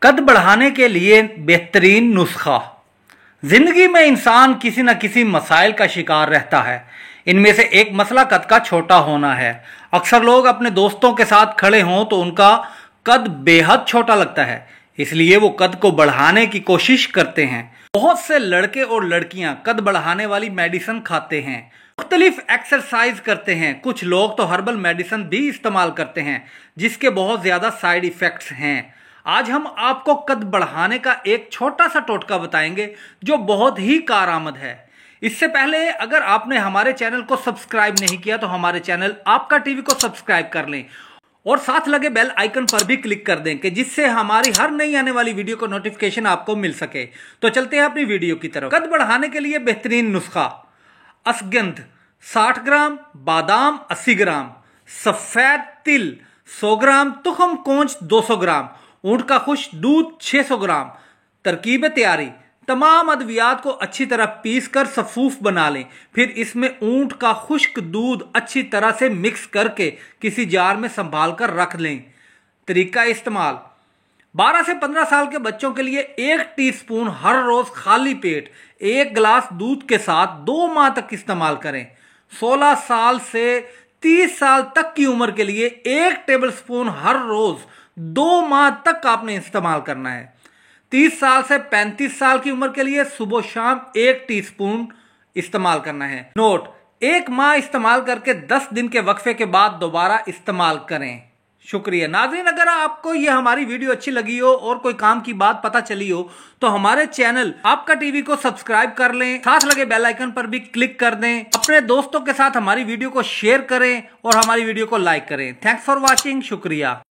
कद बढ़ाने के लिए बेहतरीन नुस्खा। जिंदगी में इंसान किसी न किसी मसाइल का शिकार रहता है। इनमें से एक मसला कद का छोटा होना है। अक्सर लोग अपने दोस्तों के साथ खड़े हों तो उनका कद बेहद छोटा लगता है, इसलिए वो कद को बढ़ाने की कोशिश करते हैं। बहुत से लड़के और लड़कियां कद बढ़ाने वाली मेडिसिन खाते हैं, मुख्तलिफ एक्सरसाइज करते हैं। कुछ लोग तो हर्बल मेडिसिन भी इस्तेमाल करते हैं जिसके बहुत ज्यादा साइड इफेक्ट्स हैं। आज हम आपको कद बढ़ाने का एक छोटा सा टोटका बताएंगे जो बहुत ही कारआमद है। इससे पहले अगर आपने हमारे चैनल को सब्सक्राइब नहीं किया तो हमारे चैनल आपका टीवी को सब्सक्राइब कर लें और साथ लगे बेल आइकन पर भी क्लिक कर दें कि जिससे हमारी हर नई आने वाली वीडियो को नोटिफिकेशन आपको मिल सके। तो चलते हैं अपनी वीडियो की तरफ। कद बढ़ाने के लिए बेहतरीन नुस्खा। अश्वगंध 60 ग्राम, बादाम 80 ग्राम, सफेद तिल 100 ग्राम, तुखम कोंच 200 ग्राम, ऊंट का खुश्क दूध 600 ग्राम। तरकीब तैयारी। तमाम अद्वियात को अच्छी तरह पीसकर सफूफ बना लें। फिर इसमें ऊंट का खुश्क दूध अच्छी तरह से मिक्स करके किसी जार में संभाल कर रख लें। तरीका इस्तेमाल। 12 से 15 साल के बच्चों के लिए 1 टीस्पून हर रोज खाली पेट 1 गिलास दूध के साथ 2 माह तक इस्तेमाल करें। 16 साल से 30 साल तक की उम्र के लिए 1 टेबलस्पून हर रोज 2 माह तक आपने इस्तेमाल करना है। 30 साल से 35 साल की उम्र के लिए सुबह शाम 1 टीस्पून इस्तेमाल करना है। नोट: 1 माह इस्तेमाल करके 10 दिन के वक्फे के बाद दोबारा इस्तेमाल करें। शुक्रिया नाज़रीन, अगर आपको यह हमारी वीडियो अच्छी लगी हो और कोई काम की बात पता चली हो तो हमारे चैनल आपका टीवी को सब्सक्राइब कर लें, साथ लगे बेल आइकन पर भी क्लिक कर दें, अपने दोस्तों के साथ हमारी वीडियो को शेयर करें और हमारी वीडियो को लाइक करें। Thanks for watching. शुक्रिया।